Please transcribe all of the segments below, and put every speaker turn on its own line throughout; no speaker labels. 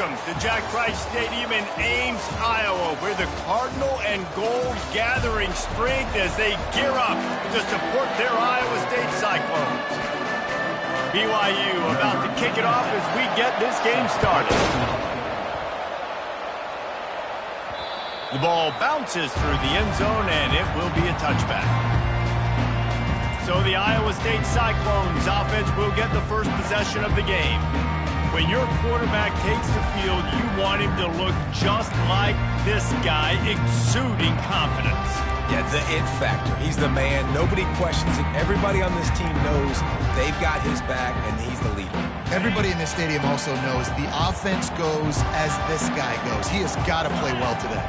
Welcome to Jack Trice Stadium in Ames, Iowa, where the Cardinal and Gold gathering strength as they gear up to support their Iowa State Cyclones. BYU about to kick it off as we get this game started. The ball bounces through the end zone, and it will be a touchback. So the Iowa State Cyclones offense will get the first possession of the game. When your quarterback takes the field, you want him to look just like this guy, exuding confidence.
Yeah, the it factor. He's the man. Nobody questions it. Everybody on this team knows they've got his back, and he's the leader.
Everybody in this stadium also knows the offense goes as this guy goes. He has got to play well today.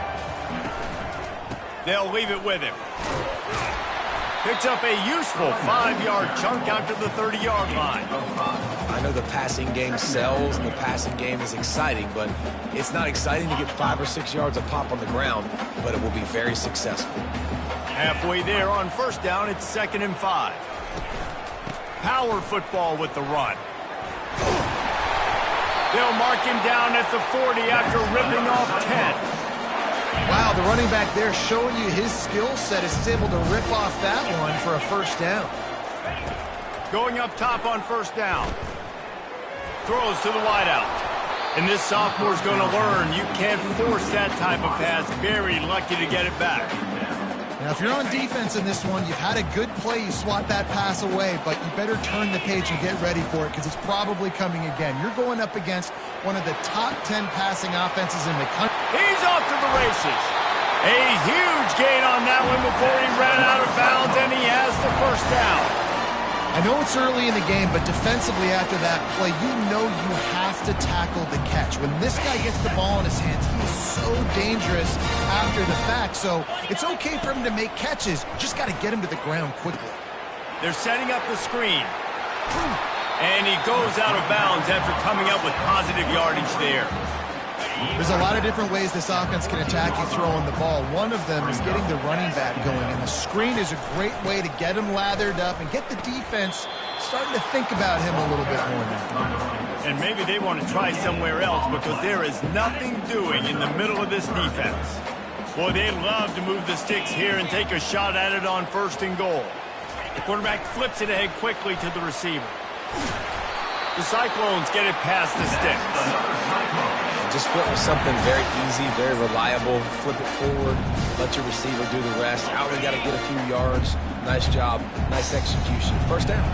They'll leave it with him. Picks up a useful 5-yard chunk out to the 30-yard line.
I know the passing game sells and the passing game is exciting, but it's not exciting to get 5 or 6 yards of pop on the ground, but it will be very successful.
Halfway there on first down, it's 2nd and 5. Power football with the run. They'll mark him down at the 40 after ripping off 10.
Wow, the running back there showing you his skill set is able to rip off that one for a first down.
Going up top on first down. Throws to the wideout. And this sophomore's going to learn you can't force that type of pass. Very lucky to get it back.
Now, if you're on defense in this one, you've had a good play. You swat that pass away, but you better turn the page and get ready for it because it's probably coming again. You're going up against one of the top 10 passing offenses in the country.
He's off to the races. A huge gain on that one before he ran out of bounds, and he has the first down.
I know it's early in the game, but defensively after that play, you know you have to tackle the catch. When this guy gets the ball in his hands, he is so dangerous after the fact. So it's okay for him to make catches. Just got to get him to the ground quickly.
They're setting up the screen. And he goes out of bounds after coming up with positive yardage there.
There's a lot of different ways this offense can attack you throwing the ball. One of them is getting the running back going, and the screen is a great way to get him lathered up and get the defense starting to think about him a little bit more now.
And maybe they want to try somewhere else because there is nothing doing in the middle of this defense. Boy, they love to move the sticks here and take a shot at it on 1st and goal. The quarterback flips it ahead quickly to the receiver. The Cyclones get it past the sticks.
Just flip with something very easy, very reliable. Flip it forward. Let your receiver do the rest. Out, we got to get a few yards. Nice job. Nice execution. First down.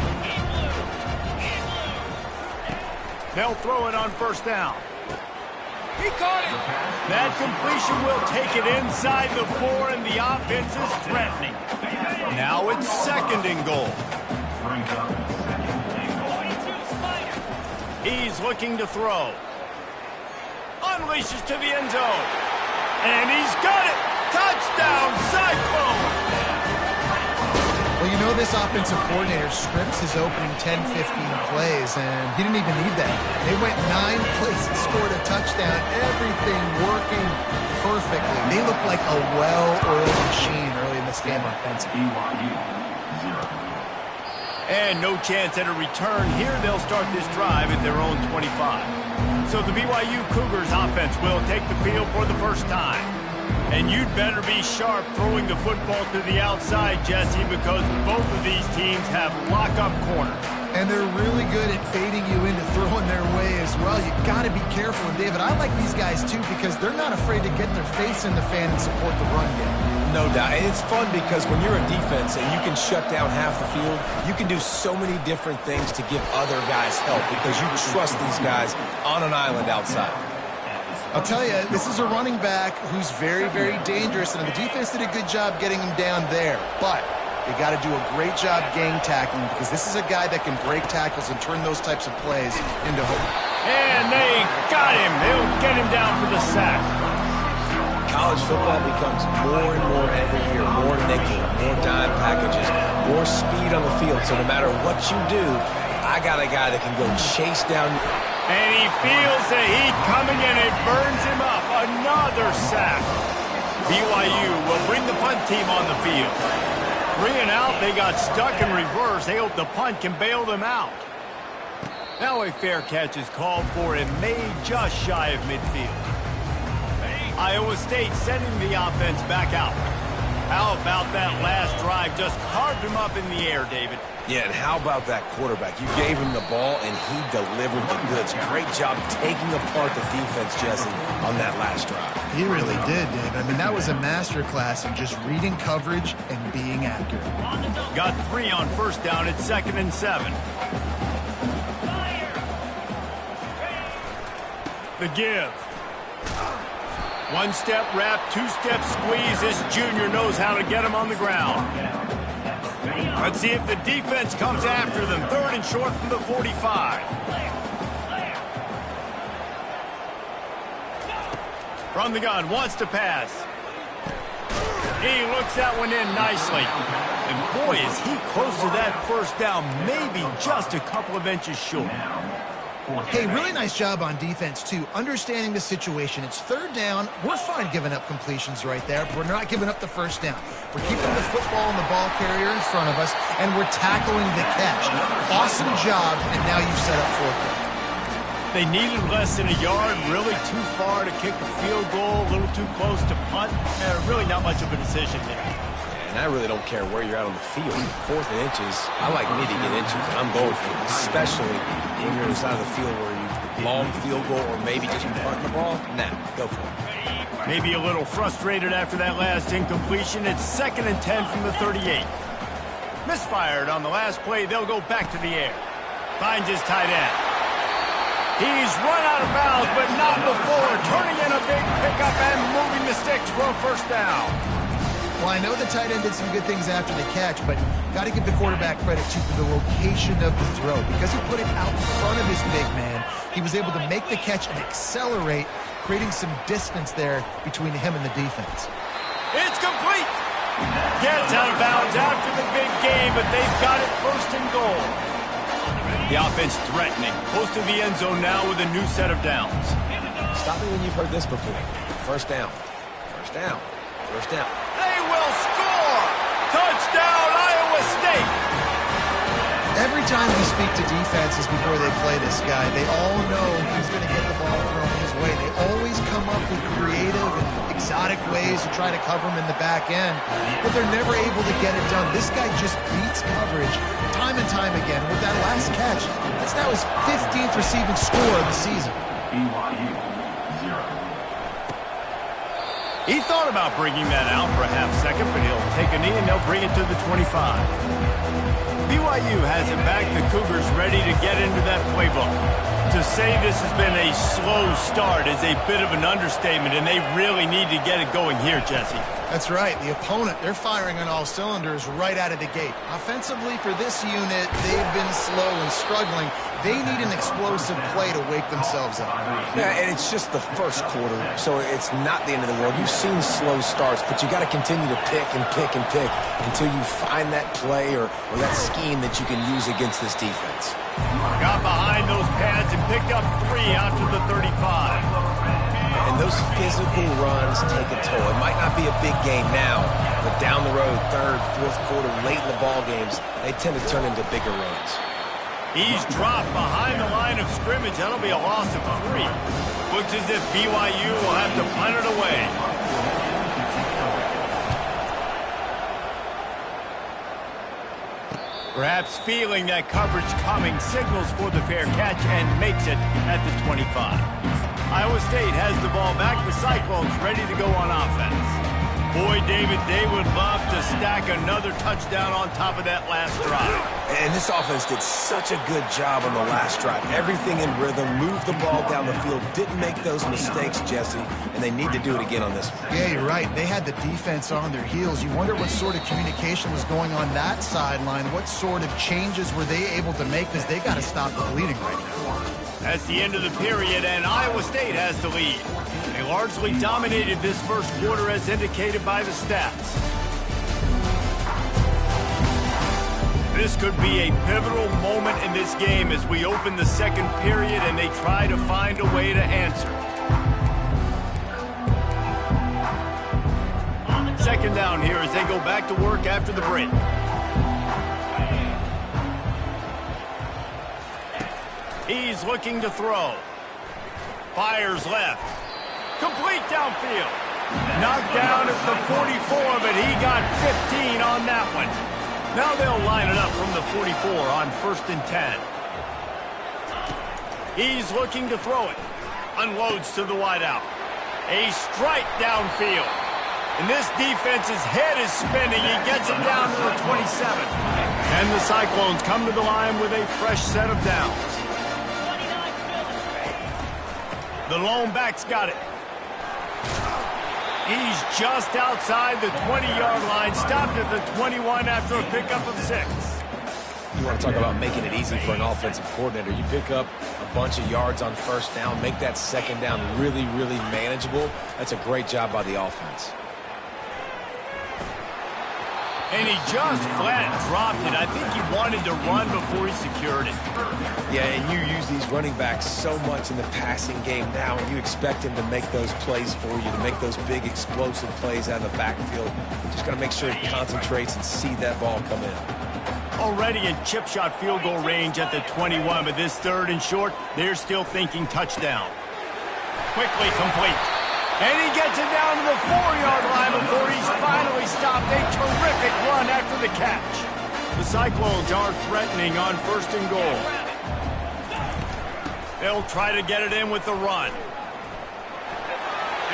They'll throw it on first down. He caught it. That completion will take it inside the 4, and the offense is threatening. Now it's 2nd and goal. He's looking to throw. Unleashes to the end zone. And he's got it. Touchdown, Cyclone!
Well, you know this offensive coordinator scripts his opening 10, 15 plays, and he didn't even need that. They went 9 plays and scored a touchdown. Everything working perfectly. They look like a well-oiled machine early in this game offensively.
And no chance at a return here. They'll start this drive at their own 25. So the BYU Cougars offense will take the field for the first time. And you'd better be sharp throwing the football to the outside, Jesse, because both of these teams have lock-up corners.
And they're really good at fading you into throwing their way as well. You got to be careful. And, David, I like these guys, too, because they're not afraid to get their face in the fan and support the run game.
No doubt. And it's fun because when you're a defense and you can shut down half the field, you can do so many different things to give other guys help because you trust these guys on an island outside.
I'll tell you, this is a running back who's very, very dangerous, and the defense did a good job getting him down there. But they got to do a great job gang tackling because this is a guy that can break tackles and turn those types of plays into hope.
And they got him. They'll get him down for the sack.
College football becomes more and more every year, more nickel, more dime packages, more speed on the field. So no matter what you do, I got a guy that can go chase down.
And he feels the heat coming and it burns him up. Another sack. BYU will bring the punt team on the field. 3 and out, they got stuck in reverse. They hope the punt can bail them out. Now a fair catch is called for and made just shy of midfield. Iowa State sending the offense back out. How about that last drive? Just carved him up in the air, David.
Yeah, and how about that quarterback? You gave him the ball, and he delivered the goods. Great job taking apart the defense, Jesse, on that last drive.
He really did, Dave. I mean, that was a masterclass in just reading coverage and being accurate.
Got 3 on first down. It's 2nd and 7. The give. One-step wrap, two-step squeeze. This junior knows how to get him on the ground. Let's see if the defense comes after them. 3rd and short from the 45. From the gun, wants to pass. He looks that one in nicely. And boy, is he close to that first down. Maybe just a couple of inches short.
Hey, really nice job on defense, too. Understanding the situation. It's 3rd down. We're fine giving up completions right there, but we're not giving up the first down. We're keeping the football and the ball carrier in front of us, and we're tackling the catch. Awesome job, and now you've set up 4th down.
They needed less than a yard, really too far to kick a field goal, a little too close to punt. Really not much of a decision there.
And I really don't care where you're at on the field. 4th and inches, I like me to get inches, and I'm going for it, especially when you're inside of the field where you long field goal or maybe just punt the ball. Nah, go for it.
Maybe a little frustrated after that last incompletion. It's 2nd and 10 from the 38. Misfired on the last play. They'll go back to the air. Finds his tight end. He's run out of bounds, but not before turning in a big pickup and moving the sticks for a first down.
Well, I know the tight end did some good things after the catch, but got to give the quarterback credit, too, for the location of the throw. Because he put it out in front of his big man, he was able to make the catch and accelerate, creating some distance there between him and the defense.
It's complete. Gets out of bounds after the big game, but they've got it 1st and goal. The offense threatening. Close to the end zone now with a new set of downs.
Stop me when you've heard this before. First down. First down. First down.
They will score! Touchdown, Iowa State!
Every time we speak to defenses before they play this guy, they all know he's going to get the ball thrown his way. They always come up with creative and exotic ways to try to cover him in the back end, but they're never able to get it done. This guy just beats coverage time and time again. With that last catch, that's now his 15th receiving score of the season.
He thought about bringing that out for a half second, but he'll take a knee and they'll bring it to the 25. BYU has it back. The Cougars ready to get into that playbook. To say this has been a slow start is a bit of an understatement, and they really need to get it going here, Jesse.
That's right. The opponent, they're firing on all cylinders right out of the gate. Offensively for this unit, they've been slow and struggling. They need an explosive play to wake themselves up.
Yeah, and it's just the first quarter, so it's not the end of the world. You've seen slow starts, but you got to continue to pick and pick and pick until you find that play or that scheme that you can use against this defense.
Got behind those pads and picked up 3 after the 35.
And those physical runs take a toll. It might not be a big game now, but down the road, 3rd, 4th quarter, late in the ball games, they tend to turn into bigger runs.
He's dropped behind the line of scrimmage. That'll be a loss of 3. Looks as if BYU will have to punt it away. Perhaps feeling that coverage coming, signals for the fair catch and makes it at the 25. Iowa State has the ball back. The Cyclones ready to go on offense. Boy, David, they would love to stack another touchdown on top of that last drive.
And this offense did such a good job on the last drive. Everything in rhythm, moved the ball down the field, didn't make those mistakes, Jesse, and they need to do it again on this one.
Yeah, you're right. They had the defense on their heels. You wonder what sort of communication was going on that sideline. What sort of changes were they able to make, because they got to stop the bleeding right now.
That's the end of the period, and Iowa State has the lead. They largely dominated this first quarter as indicated by the stats. This could be a pivotal moment in this game as we open the second period and they try to find a way to answer. 2nd down here as they go back to work after the break. He's looking to throw. Fires left. Complete downfield. Knocked down at the 44, but he got 15 on that one. Now they'll line it up from the 44 on 1st and 10. He's looking to throw it. Unloads to the wideout. A strike downfield. And this defense's head is spinning. He gets it down to the 27. And the Cyclones come to the line with a fresh set of downs. The lone back's got it. He's just outside the 20-yard line, stopped at the 21 after a pickup of 6.
You want to talk about making it easy for an offensive coordinator. You pick up a bunch of yards on 1st down, make that 2nd down really, really manageable. That's a great job by the offense.
And he just flat dropped it. I think he wanted to run before he secured it.
Yeah, and you use these running backs so much in the passing game now, and you expect him to make those plays for you, to make those big explosive plays out of the backfield. Just got to make sure he concentrates and see that ball come in.
Already in chip shot field goal range at the 21, but this 3rd and short, they're still thinking touchdown. Quickly complete. And he gets it down to the 4-yard line before he's finally stopped. A terrific run after the catch. The Cyclones are threatening on 1st and goal. They'll try to get it in with the run.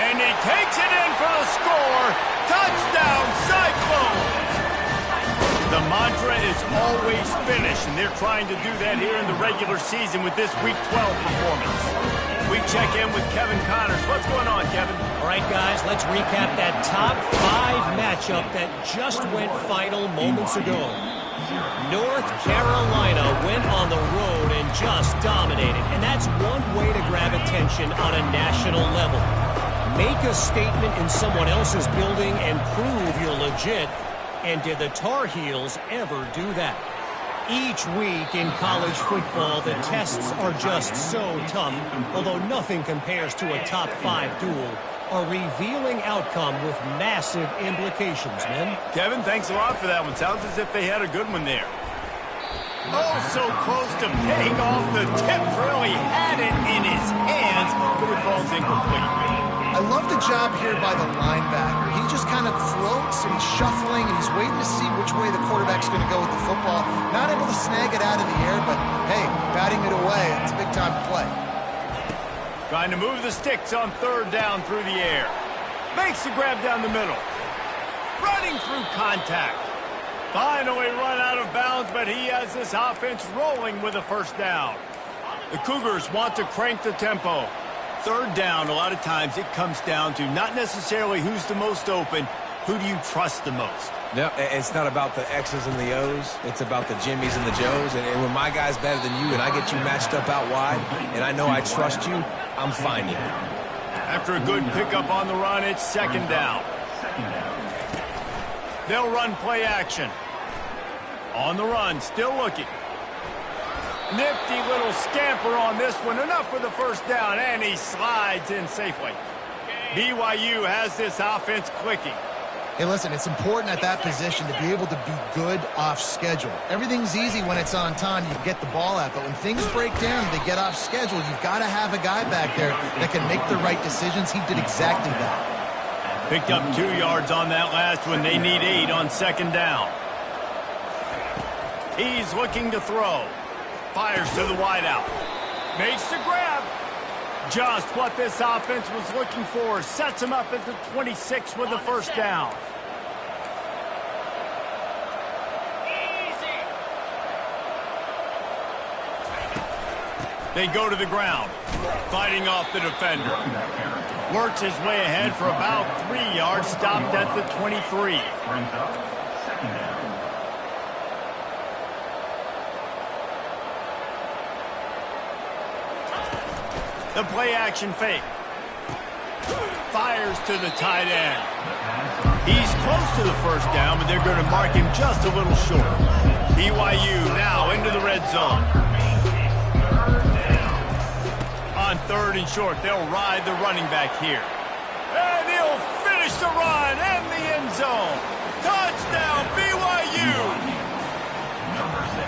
And he takes it in for the score. Touchdown, Cyclones! The mantra is always finish, and they're trying to do that here in the regular season with this Week 12 performance. We check in with Kevin Connors. What's going on, Kevin?
All right, guys, let's recap that top 5 matchup that just went final moments ago. North Carolina went on the road and just dominated, and that's one way to grab attention on a national level. Make a statement in someone else's building and prove you're legit. And did the Tar Heels ever do that? Each week in college football, the tests are just so tough, although nothing compares to a top 5 duel. A revealing outcome with massive implications, men.
Kevin, thanks a lot for that one. Sounds as if they had a good one there. Oh, so close to paying off the tip. Really had it in his hands, but it falls incomplete.
I love the job here by the linebacker. He just kind of floats and he's shuffling and he's waiting to see which way the quarterback's going to go with the football. Not able to snag it out of the air, but hey, batting it away, it's a big time play.
Trying to move the sticks on 3rd down through the air. Makes the grab down the middle. Running through contact. Finally run out of bounds, but he has this offense rolling with a 1st down. The Cougars want to crank the tempo. 3rd down, a lot of times it comes down to not necessarily who's the most open, who do you trust the most?
No, it's not about the X's and the O's. It's about the Jimmies and the Joes. And when my guy's better than you and I get you matched up out wide and I know I trust you, I'm finding it.
After a good pickup on the run, it's 2nd down. They'll run play action. On the run, still looking. Nifty little scamper on this one. Enough for the 1st down, and he slides in safely. BYU has this offense clicking.
Hey, listen, it's important at that position to be able to be good off schedule. Everything's easy when it's on time. You get the ball out. But when things break down, they get off schedule. You've got to have a guy back there that can make the right decisions. He did exactly that.
Picked up 2 yards on that last one. They need 8 on 2nd down. He's looking to throw. Fires to the wideout. Makes the grab. Just what this offense was looking for. Sets him up at the 26 with the 1st down. They go to the ground. Fighting off the defender. Works his way ahead for about 3 yards. Stopped at the 23. The play action fake. Fires to the tight end. He's close to the 1st down, but they're going to mark him just a little short. BYU now into the red zone. On 3rd and short, they'll ride the running back here. And he'll finish the run and the end zone. Touchdown, BYU!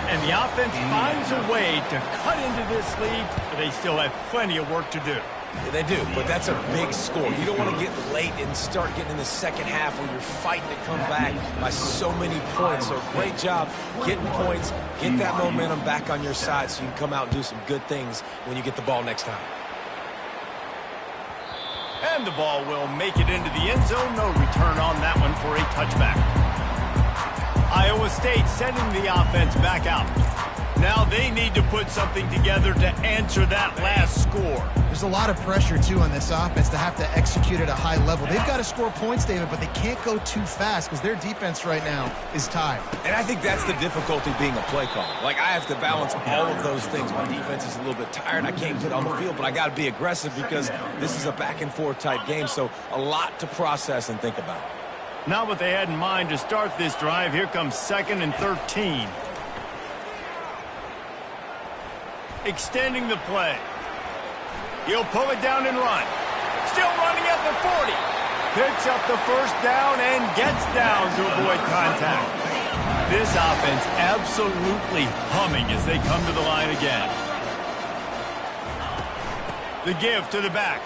And the offense finds a way to cut into this lead, but they still have plenty of work to do.
Yeah, they do, but that's a big score. You don't want to get late and start getting in the second half where you're fighting to come back by so many points. So great job getting points, get that momentum back on your side so you can come out and do some good things when you get the ball next time.
And the ball will make it into the end zone. No return on that one for a touchback. Iowa State sending the offense back out. Now they need to put something together to answer that last score.
There's a lot of pressure, too, on this offense to have to execute at a high level. They've got to score points, David, but they can't go too fast because their defense right now is tired.
And I think that's the difficulty being a play caller. Like, I have to balance all of those things. My defense is a little bit tired. I can't get on the field, but I got to be aggressive because this is a back-and-forth type game, so a lot to process and think about.
Not what they had in mind to start this drive. Here comes 2nd and 13. Extending the play. He'll pull it down and run. Still running at the 40. Picks up the first down and gets down to avoid contact. This offense absolutely humming as they come to the line again. The give to the back.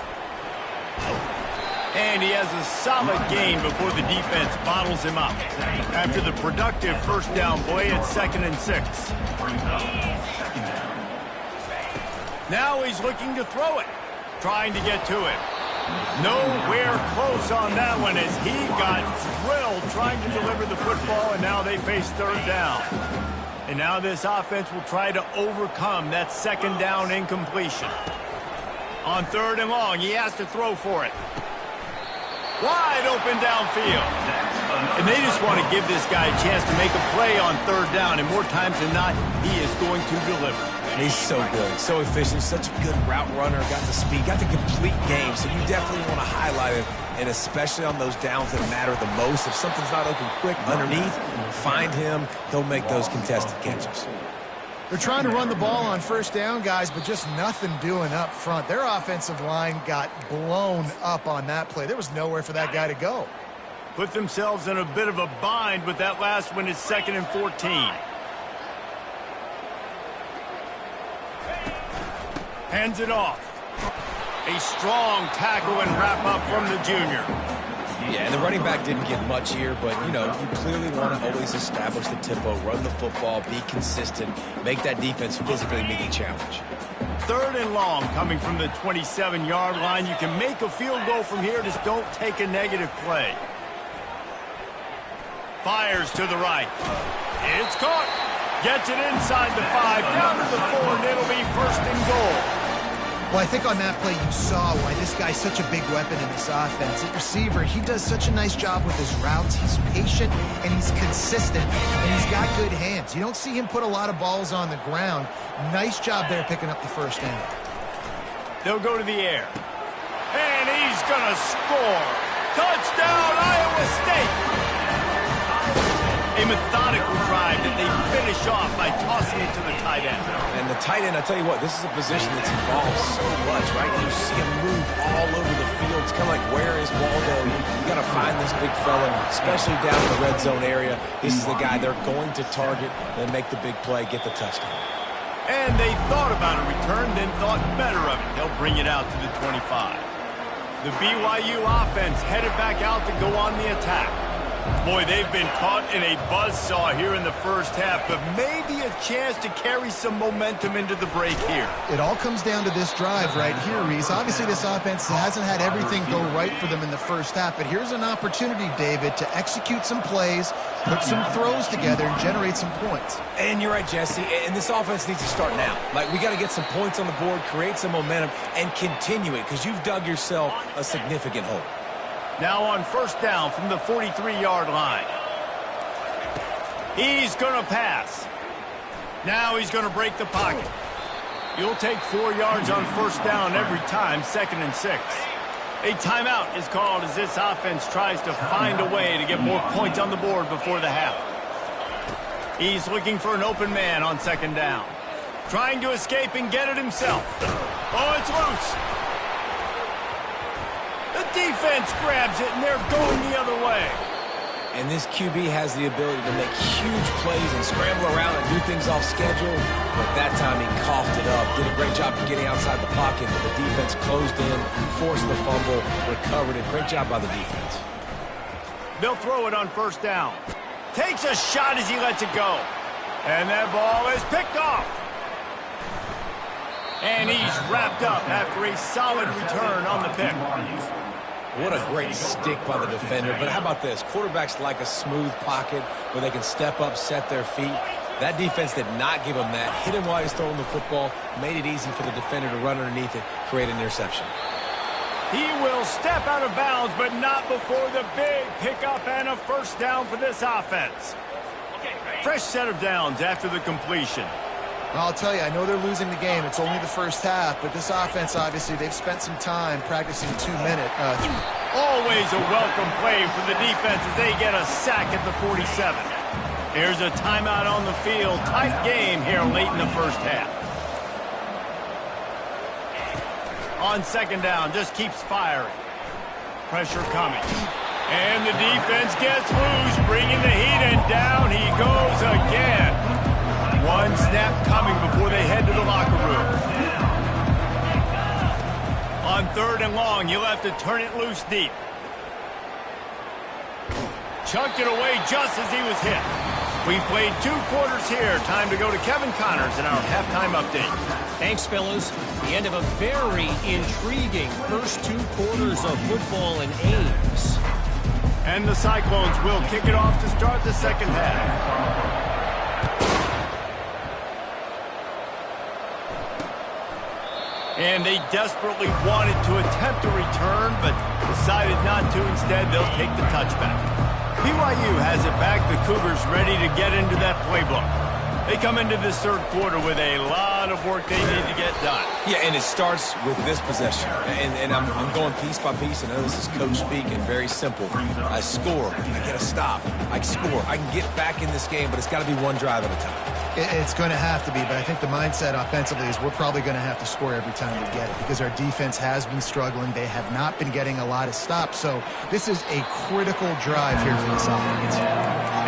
And he has a solid gain before the defense bottles him up. After the productive first down play, it's 2nd and 6. Now he's looking to throw it, trying to get to it. Nowhere close on that one as he got drilled trying to deliver the football, and now they face 3rd down. And now this offense will try to overcome that 2nd down incompletion. On 3rd and long, he has to throw for it. Wide open downfield. And they just want to give this guy a chance to make a play on 3rd down, and more times than not, he is going to deliver.
He's so good, so efficient, such a good route runner, got the speed, got the complete game, so you definitely want to highlight him, and especially on those downs that matter the most. If something's not open quick underneath, find him, he'll make those contested catches.
They're trying to run the ball on 1st down, guys, but just nothing doing up front. Their offensive line got blown up on that play. There was nowhere for that guy to go.
Put themselves in a bit of a bind with that last one. Is 2nd and 14. Hands it off. A strong tackle and wrap up from the junior.
Yeah, and the running back didn't get much here, but, you know, you clearly want to always establish the tempo, run the football, be consistent, make that defense physically meet the challenge.
3rd and long coming from the 27-yard line. You can make a field goal from here. Just don't take a negative play. Fires to the right. It's caught. Gets it inside the 5, down to the 4, and it'll be 1st and goal.
Well, I think on that play you saw why this guy's such a big weapon in this offense. At receiver, he does such a nice job with his routes. He's patient, and he's consistent, and he's got good hands. You don't see him put a lot of balls on the ground. Nice job there picking up the 1st down.
They'll go to the air. And he's going to score. Touchdown, Iowa State. A methodical drive that they finish off by tossing it to the tight end.
And the tight end, I tell you what, this is a position that's involved so much, right? You see him move all over the field. It's kind of like, where is Waldo? You got to find this big fella, especially down in the red zone area. This is the guy they're going to target and make the big play, get the touchdown.
And they thought about a return, then thought better of it. They'll bring it out to the 25. The BYU offense headed back out to go on the attack. Boy, they've been caught in a buzzsaw here in the first half, but maybe a chance to carry some momentum into the break here.
It all comes down to this drive right here, Reese. Obviously, this offense hasn't had everything go right for them in the first half, but here's an opportunity, David, to execute some plays, put some throws together, and generate some points.
And you're right, Jesse, and this offense needs to start now. Like, we got to get some points on the board, create some momentum, and continue it, because you've dug yourself a significant hole.
Now on 1st down from the 43-yard line. He's going to pass. Now he's going to break the pocket. You'll take 4 yards on 1st down every time, 2nd and 6. A timeout is called as this offense tries to find a way to get more points on the board before the half. He's looking for an open man on 2nd down. Trying to escape and get it himself. Oh, it's loose. The defense grabs it, and they're going the other way.
And this QB has the ability to make huge plays and scramble around and do things off schedule. But that time he coughed it up. Did a great job of getting outside the pocket. But the defense closed in, forced the fumble, recovered it. Great job by the defense.
They'll throw it on first down. Takes a shot as he lets it go. And that ball is picked off. And he's wrapped up after a solid return on the pick.
What a great stick by the defender. But how about this? Quarterbacks like a smooth pocket where they can step up, set their feet. That defense did not give him that. Hit him while he's throwing the football. Made it easy for the defender to run underneath it, create an interception.
He will step out of bounds, but not before the big pickup and a first down for this offense. Fresh set of downs after the completion.
I'll tell you, I know they're losing the game. It's only the first half, but this offense, obviously, they've spent some time practicing 2-minute.
Always a welcome play for the defense as they get a sack at the 47. Here's a timeout on the field. Tight game here late in the first half. On second down, just keeps firing. Pressure coming. And the defense gets loose, bringing the heat, and down he goes again. One snap coming before they head to the locker room. On third and long, you'll have to turn it loose deep. Chunked it away just as he was hit. We've played 2 quarters here. Time to go to Kevin Connors in our halftime update.
Thanks, fellas. The end of a very intriguing first 2 quarters of football in Ames.
And the Cyclones will kick it off to start the second half. And they desperately wanted to attempt a return, but decided not to. Instead, they'll take the touchback. BYU has it back. The Cougars ready to get into that playbook. They come into this third quarter with a lot of work they need to get done.
Yeah, and it starts with this possession. And I'm going piece by piece. I know this is coach speak and very simple. I score. I get a stop. I score. I can get back in this game, but it's got to be one drive at a time.
It's going to have to be, but I think the mindset offensively is we're probably going to have to score every time we get it because our defense has been struggling. They have not been getting a lot of stops, so this is a critical drive here for this offense.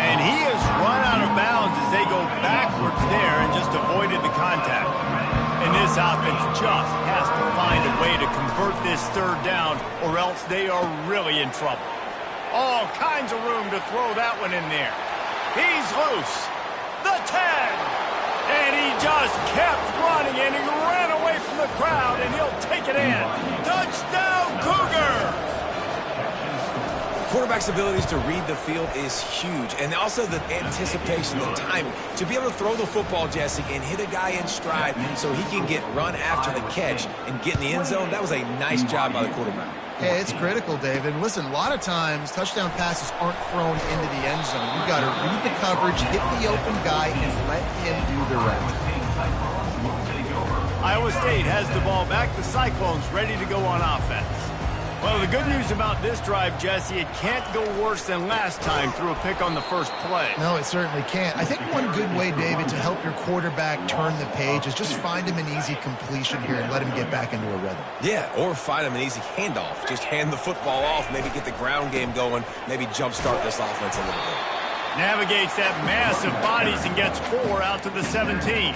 And he has run out of bounds as they go backwards there and just avoided the contact. And this offense just has to find a way to convert this third down or else they are really in trouble. All kinds of room to throw that one in there. He's loose. The 10, and he just kept running, and he ran away from the crowd, and he'll take it in. Touchdown, Cougar!
Quarterback's abilities to read the field is huge, and also the anticipation, the timing. To be able to throw the football, Jesse, and hit a guy in stride so he can get run after the catch and get in the end zone, that was a nice job by the quarterback.
Yeah, it's critical, David. Listen, a lot of times touchdown passes aren't thrown into the end zone. You've got to read the coverage, hit the open guy, and let him do the rest.
Iowa State has the ball back. The Cyclones ready to go on offense. Well, the good news about this drive, Jesse, it can't go worse than last time through a pick on the first play.
No, it certainly can't. I think one good way, David, to help your quarterback turn the page is just find him an easy completion here and let him get back into a rhythm.
Yeah, or find him an easy handoff. Just hand the football off, maybe get the ground game going, maybe jumpstart this offense a little bit.
Navigates that massive bodies and gets 4 out to the 17.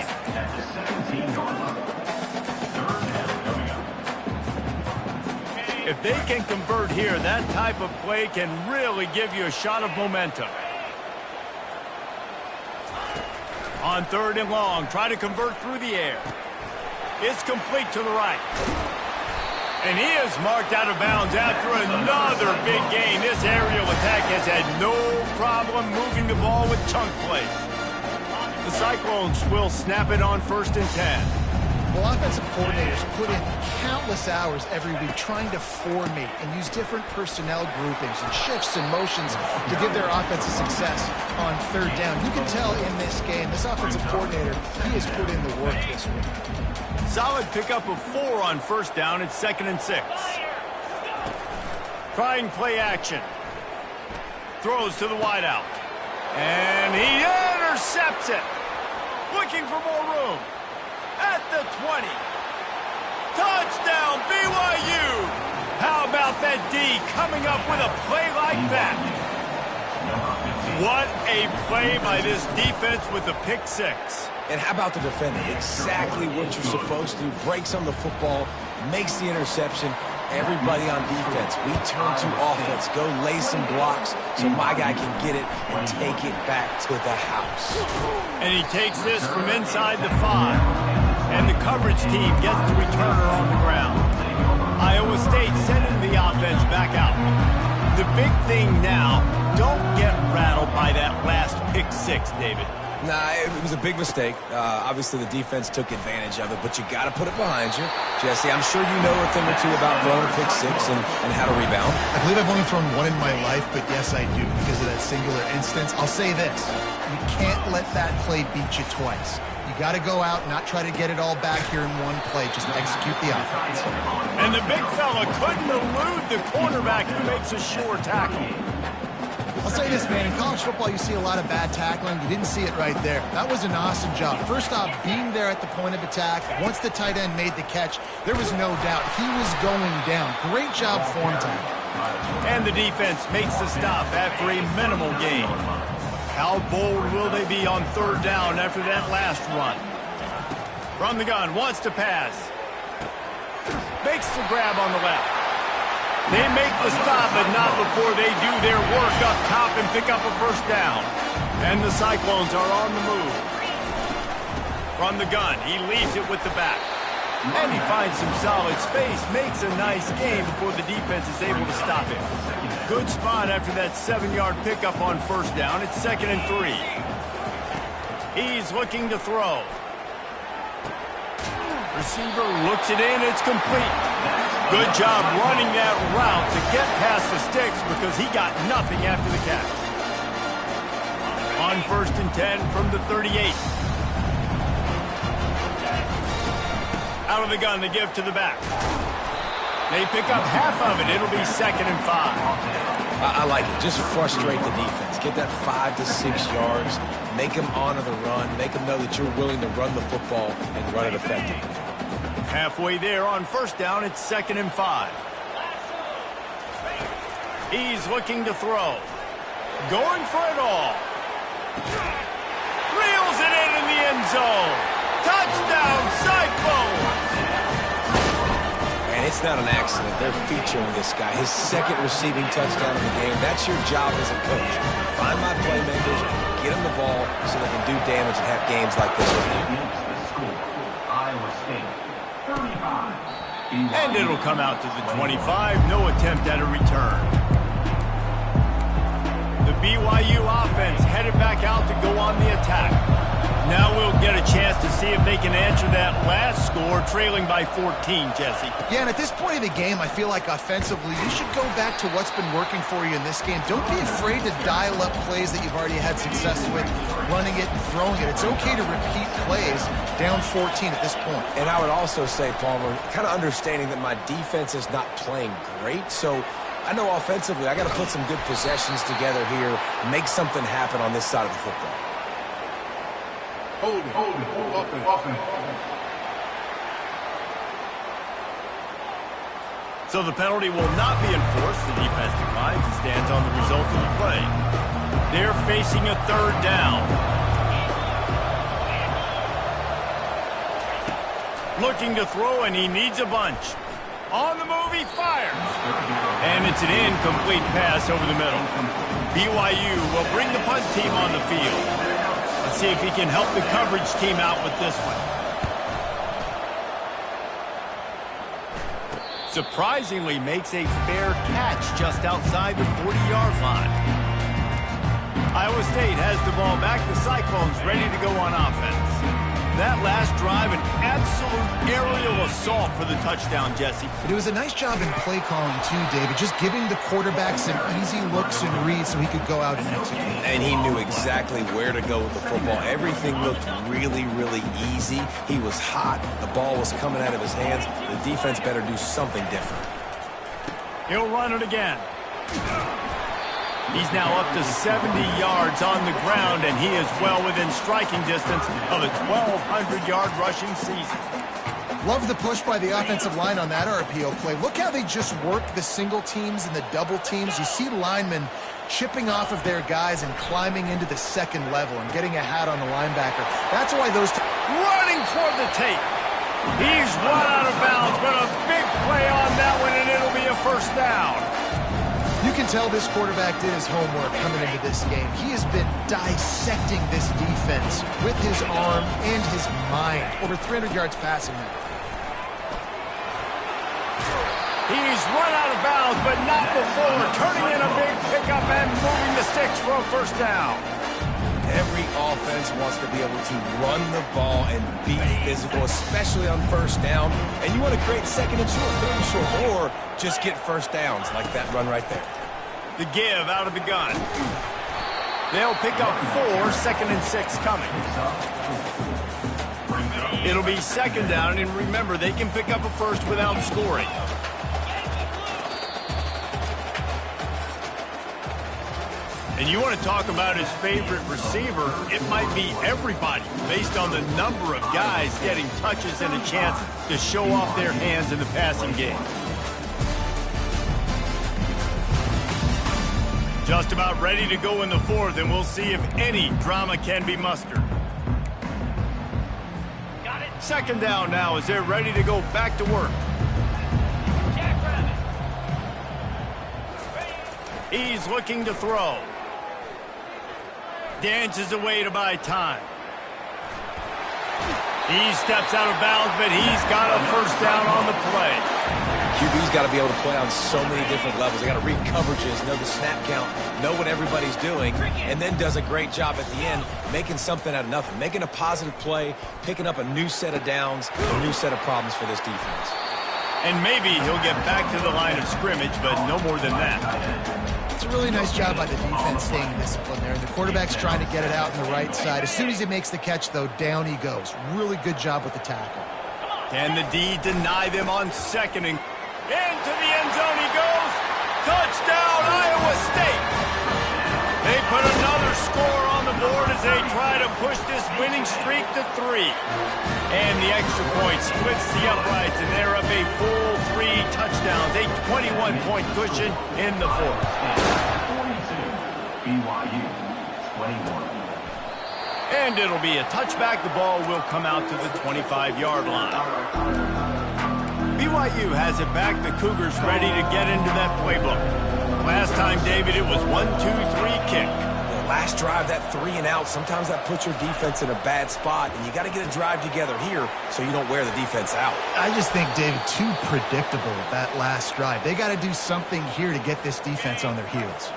If they can convert here, that type of play can really give you a shot of momentum. On third and long, try to convert through the air. It's complete to the right. And he is marked out of bounds after another big gain. This aerial attack has had no problem moving the ball with chunk plays. The Cyclones will snap it on first and 10.
Well, offensive coordinators put in countless hours every week trying to formate and use different personnel groupings and shifts and motions to give their offensive success on third down. You can tell in this game, this offensive coordinator, he has put in the work this week.
Solid pickup of 4 on first down. It's 2nd and 6. Trying play action. Throws to the wideout. And he intercepts it. Looking for more room. At the 20. Touchdown, BYU! How about that D coming up with a play like that? What a play by this defense with the pick six.
And how about the defender? Exactly what you're supposed to do. Breaks on the football, makes the interception. Everybody on defense, we turn to offense. Go lay some blocks so my guy can get it and take it back to the house.
And he takes this from inside the 5. And the coverage team gets the returner on the ground. Iowa State sending the offense back out. The big thing now, don't get rattled by that last pick six, David.
Nah, it was a big mistake. Obviously, the defense took advantage of it, but you got to put it behind you. Jesse, I'm sure you know a thing or two about throwing a pick six and how to rebound.
I believe I've only thrown one in my life, but yes, I do because of that singular instance. I'll say this. You can't let that play beat you twice. You got to go out, not try to get it all back here in one play. Just execute the offense.
And the big fella couldn't elude the cornerback who makes a sure tackle.
I'll say this, man. In college football, you see a lot of bad tackling. You didn't see it right there. That was an awesome job. First off, being there at the point of attack. Once the tight end made the catch, there was no doubt he was going down. Great job form tackle.
And the defense makes the stop after a minimal gain. How bold will they be on third down after that last run? From the gun, wants to pass. Makes the grab on the left. They make the stop, but not before they do their work up top and pick up a first down. And the Cyclones are on the move. From the gun, he leaves it with the back. And he finds some solid space, makes a nice gain before the defense is able to stop him. Good spot after that 7-yard pickup on first down. It's 2nd and 3. He's looking to throw. Receiver looks it in, it's complete. Good job running that route to get past the sticks because he got nothing after the catch. On 1st and 10 from the 38. Out of the gun to give to the back. They pick up half of it. It'll be 2nd and 5.
I like it. Just frustrate the defense. Get that 5 to 6 yards. Make them honor the run. Make them know that you're willing to run the football and run it effectively.
Halfway there on first down, it's 2nd and 5. He's looking to throw. Going for it all. Reels it in the end zone. Touchdown, Cyclones!
And it's not an accident. They're featuring this guy. His 2nd receiving touchdown of the game. That's your job as a coach. Find my playmakers, get them the ball so they can do damage and have games like this right here.
Iowa State, 35.
And it'll come out to the 25. No attempt at a return. The BYU offense headed back out to go on the attack. Now we'll get a chance to see if they can answer that last score, trailing by 14, Jesse.
Yeah, and at this point of the game, I feel like offensively, you should go back to what's been working for you in this game. Don't be afraid to dial up plays that you've already had success with, running it and throwing it. It's okay to repeat plays down 14 at this point.
And I would also say, Palmer, kind of understanding that my defense is not playing great, so I know offensively I got to put some good possessions together here, make something happen on this side of the football.
Hold it.
So the penalty will not be enforced. The defense declines and stands on the result of the play. They're facing a 3rd down. Looking to throw, and he needs a bunch. On the move, he fires. And it's an incomplete pass over the middle. BYU will bring the punt team on the field. Let's see if he can help the coverage team out with this one. Surprisingly makes a fair catch just outside the 40-yard line. Iowa State has the ball back. The Cyclones ready to go on offense. That last drive, an absolute aerial assault for the touchdown, Jesse.
But it was a nice job in play calling, too, David. Just giving the quarterback some easy looks and reads so he could go out and execute.
And he knew exactly where to go with the football. Everything looked really, really easy. He was hot. The ball was coming out of his hands. The defense better do something different.
He'll run it again. He's now up to 70 yards on the ground, and he is well within striking distance of a 1,200-yard rushing season.
Love the push by the offensive line on that RPO play. Look how they just work the single teams and the double teams. You see linemen chipping off of their guys and climbing into the second level and getting a hat on the linebacker. That's why those
running toward the tape. He's run out of bounds, but a big play on that one, and it'll be a first down.
You can tell this quarterback did his homework coming into this game. He has been dissecting this defense with his arm and his mind. Over 300 yards passing now.
He's run out of bounds, but not before turning in a big pickup and moving the sticks for a first down.
Every offense wants to be able to run the ball and be physical, especially on first down. And you want to create second and short, third and short, or just get first downs like that run right there.
The give out of the gun. They'll pick up 4, 2nd and 6 coming. It'll be second down, and remember, they can pick up a first without scoring. And you want to talk about his favorite receiver, it might be everybody based on the number of guys getting touches and a chance to show off their hands in the passing game. Just about ready to go in the fourth, and we'll see if any drama can be mustered. Got it. Second down now as they're ready to go back to work. He's looking to throw. Dances away to buy time. He steps out of bounds, but he's got a first down on the play.
QB's got to be able to play on so many different levels. They got to read coverages, know the snap count, know what everybody's doing, and then does a great job at the end making something out of nothing, making a positive play, picking up a new set of downs, a new set of problems for this defense.
And maybe he'll get back to the line of scrimmage, but no more than that.
It's a really nice job by the defense staying disciplined there. The quarterback's trying to get it out on the right side. As soon as he makes the catch, though, down he goes. Really good job with the tackle.
Can the D deny them on second? And into the end zone he goes. Touchdown, Iowa State. They put another score on the board as they try to push this winning streak to 3. And the extra point splits the uprights, and they're up a full 3 touchdowns, a 21-point cushion in the fourth.
42, BYU, 21.
And it'll be a touchback. The ball will come out to the 25-yard line. BYU has it back. The Cougars ready to get into that playbook. Last time, David, it was 1-2-3 kick.
Last drive, that 3 and out, sometimes that puts your defense in a bad spot, and you got to get a drive together here so you don't wear the defense out.
I just think, David, too predictable that last drive. They got to do something here to get this defense on their heels.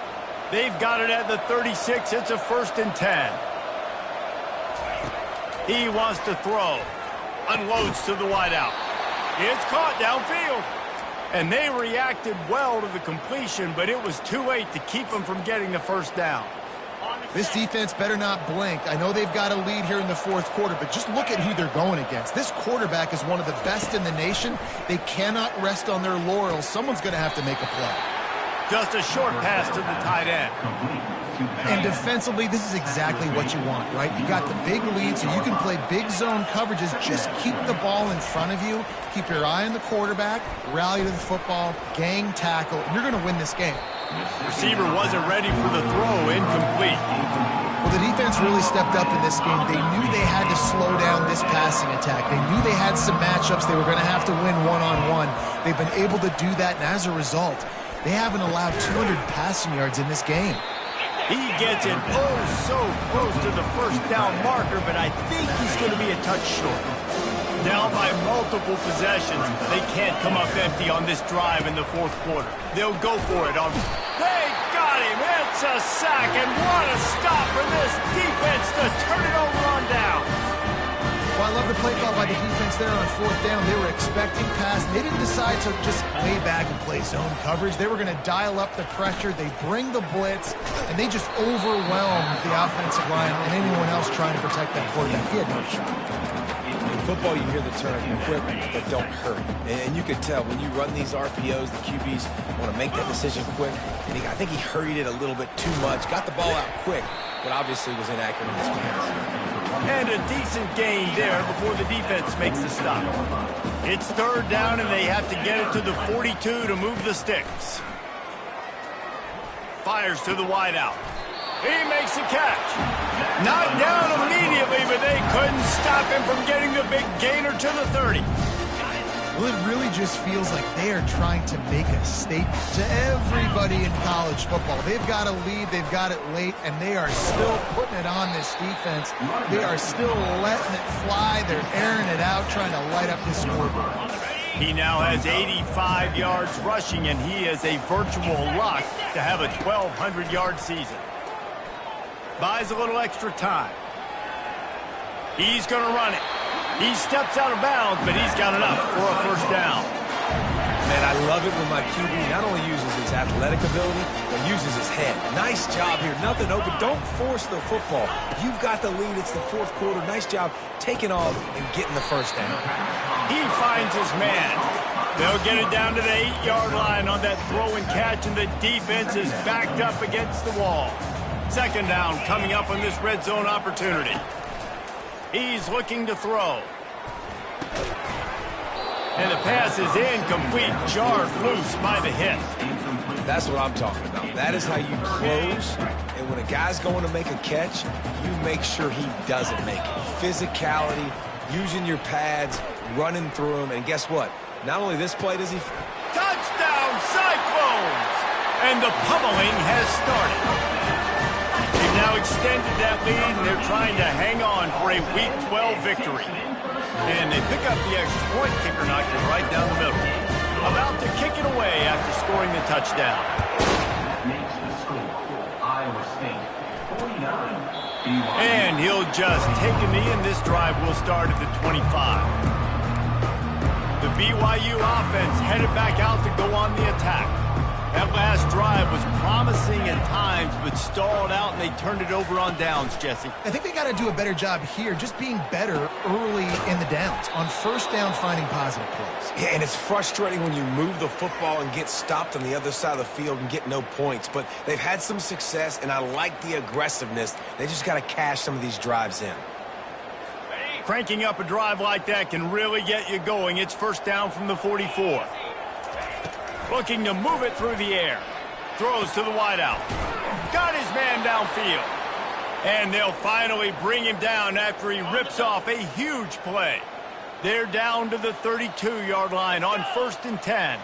They've got it at the 36. It's a 1st and 10. He wants to throw. Unloads to the wideout. It's caught downfield. And they reacted well to the completion, but it was too late to keep them from getting the first down.
This defense better not blink. I know they've got a lead here in the fourth quarter, but just look at who they're going against. This quarterback is one of the best in the nation. They cannot rest on their laurels. Someone's going to have to make a play.
Just a short pass to the tight end.
And defensively, this is exactly what you want, right? You got the big lead, so you can play big zone coverages. Just keep the ball in front of you. Keep your eye on the quarterback. Rally to the football. Gang tackle. And you're going to win this game.
Receiver wasn't ready for the throw. Incomplete.
Well, the defense really stepped up in this game. They knew they had to slow down this passing attack. They knew they had some matchups they were going to have to win one-on-one. They've been able to do that, and as a result, they haven't allowed 200 passing yards in this game.
He gets it so close to the first down marker, but I think he's going to be a touch short. Down by multiple possessions. They can't come up empty on this drive in the fourth quarter. They'll go for it on. They got him. It's a sack, and what a stop for this defense to turn it over on down.
Well, I love the play call by the defense there on fourth down. They were expecting pass. They didn't decide to just lay back and play zone coverage. They were going to dial up the pressure. They bring the blitz, and they just overwhelm the offensive line and anyone else trying to protect that quarterback. He had no shot.
In football, you hear the term quick but don't hurry. And you can tell when you run these RPOs, the QBs want to make that decision quick. And I think he hurried it a little bit too much. Got the ball out quick, but obviously was inaccurate in his pass.
And a decent gain there before the defense makes the stop. It's third down, and they have to get it to the 42 to move the sticks. Fires to the wideout. He makes the catch. Not down immediately, but they couldn't stop him from getting the big gainer to the 30.
Well, it really just feels like they are trying to make a statement to everybody in college football. They've got a lead, they've got it late, and they are still putting it on this defense. They are still letting it fly. They're airing it out, trying to light up this scoreboard.
He now has 85 yards rushing, and he is a virtual lock to have a 1,200-yard season. Buys a little extra time. He's going to run it. He steps out of bounds, but he's got enough for a first down.
Man, I love it when my QB not only uses his athletic ability, but uses his head. Nice job here. Nothing open. Don't force the football. You've got the lead. It's the fourth quarter. Nice job taking off and getting the first down.
He finds his man. They'll get it down to the 8-yard line on that throw and catch, and the defense is backed up against the wall. Second down coming up on this red zone opportunity. He's looking to throw. And the pass is incomplete, jarred loose by the hit.
That's what I'm talking about. That is how you close. And when a guy's going to make a catch, you make sure he doesn't make it. Physicality, using your pads, running through them. And guess what? Not only this play does he...
Touchdown, Cyclones! And the pummeling has started. They've now extended that lead, and they're trying to hang on for a Week 12 victory. And they pick up the extra point. Kicker knocked it right down the middle. About to kick it away after scoring the touchdown.
Makes the score. Iowa State 49.
And he'll just take a knee, and this drive will start at the 25. The BYU offense headed back out to go on the attack. That last drive was promising at times, but stalled out, and they turned it over on downs, Jesse.
I think they got to do a better job here, just being better early in the downs, on first down finding positive plays.
Yeah, and it's frustrating when you move the football and get stopped on the other side of the field and get no points. But they've had some success, and I like the aggressiveness. They just got to cash some of these drives in.
Cranking up a drive like that can really get you going. It's first down from the 44. Looking to move it through the air. Throws to the wideout. Got his man downfield. And they'll finally bring him down after he rips off a huge play. They're down to the 32-yard line on 1st and 10.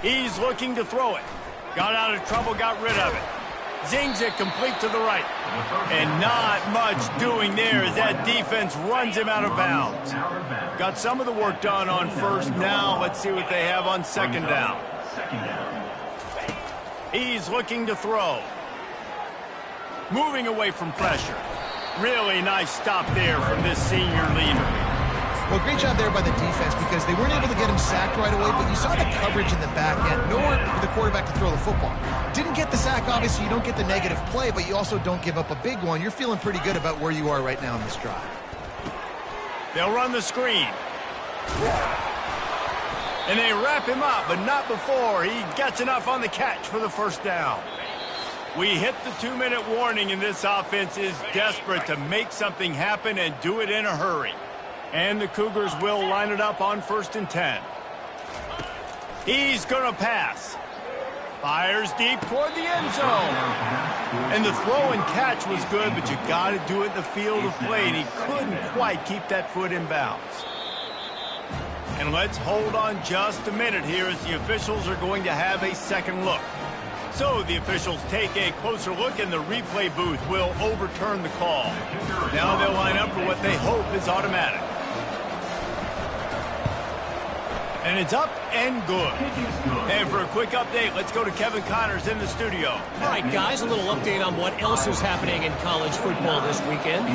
He's looking to throw it. Got out of trouble, got rid of it. Zings it complete to the right. And not much doing there as that defense runs him out of bounds. Got some of the work done on first. Now let's see what they have on second down. He's looking to throw. Moving away from pressure. Really nice stop there from this senior leader.
Well, great job there by the defense because they weren't able to get him sacked right away, but you saw the coverage in the back end. Nowhere for the quarterback to throw the football. Didn't get the sack, obviously. You don't get the negative play, but you also don't give up a big one. You're feeling pretty good about where you are right now in this drive.
They'll run the screen. And they wrap him up, but not before he gets enough on the catch for the first down. We hit the 2-minute warning, and this offense is desperate to make something happen and do it in a hurry. And the Cougars will line it up on 1st and 10. He's going to pass. Fires deep toward the end zone. And the throw and catch was good, but you got to do it in the field of play, and he couldn't quite keep that foot in bounds. And let's hold on just a minute here as the officials are going to have a second look. So the officials take a closer look, and the replay booth will overturn the call. Now they'll line up for what they hope is automatic. And it's up and good. And for a quick update, let's go to Kevin Connors in the studio.
All right, guys, a little update on what else is happening in college football this weekend.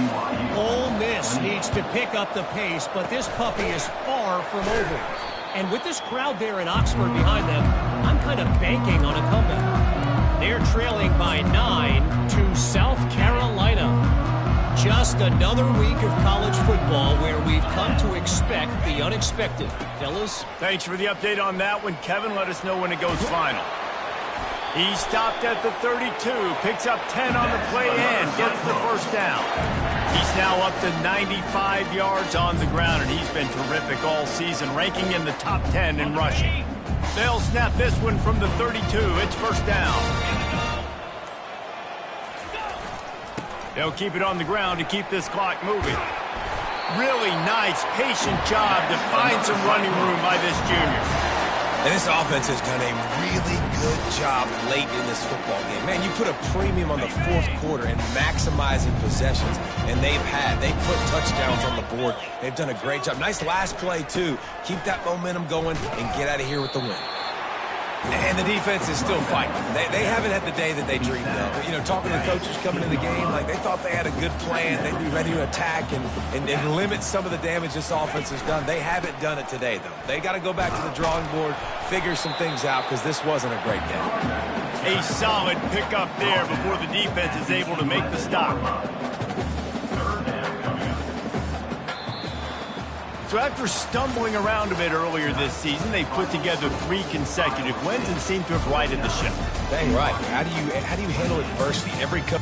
Ole Miss needs to pick up the pace, but this puppy is far from over. And with this crowd there in Oxford behind them, I'm kind of banking on a comeback. They're trailing by 9 to South Carolina. Just another week of college football where we've come to expect the unexpected. Fellas?
Thanks for the update on that one, Kevin. Let us know when it goes final. He stopped at the 32, picks up 10 on the play and gets the first down. He's now up to 95 yards on the ground, and he's been terrific all season, ranking in the top 10 in rushing. They'll snap this one from the 32. It's first down. They'll keep it on the ground to keep this clock moving. Really nice, patient job to find some running room by this junior.
And this offense has done a really good job late in this football game. Man, you put a premium on the fourth quarter and maximizing possessions, and they've put touchdowns on the board. They've done a great job. Nice last play, too. Keep that momentum going and get out of here with the win. And the defense is still fighting. They haven't had the day that they dreamed of. But, you know, talking to the coaches coming in the game, like they thought they had a good plan. They'd be ready to attack and limit some of the damage this offense has done. They haven't done it today, though. They got to go back to the drawing board, figure some things out, because this wasn't a great game.
A solid pickup there before the defense is able to make the stop. So after stumbling around a bit earlier this season, they put together 3 consecutive wins and seem to have righted the ship.
Dang right. How do you handle adversity? Every coach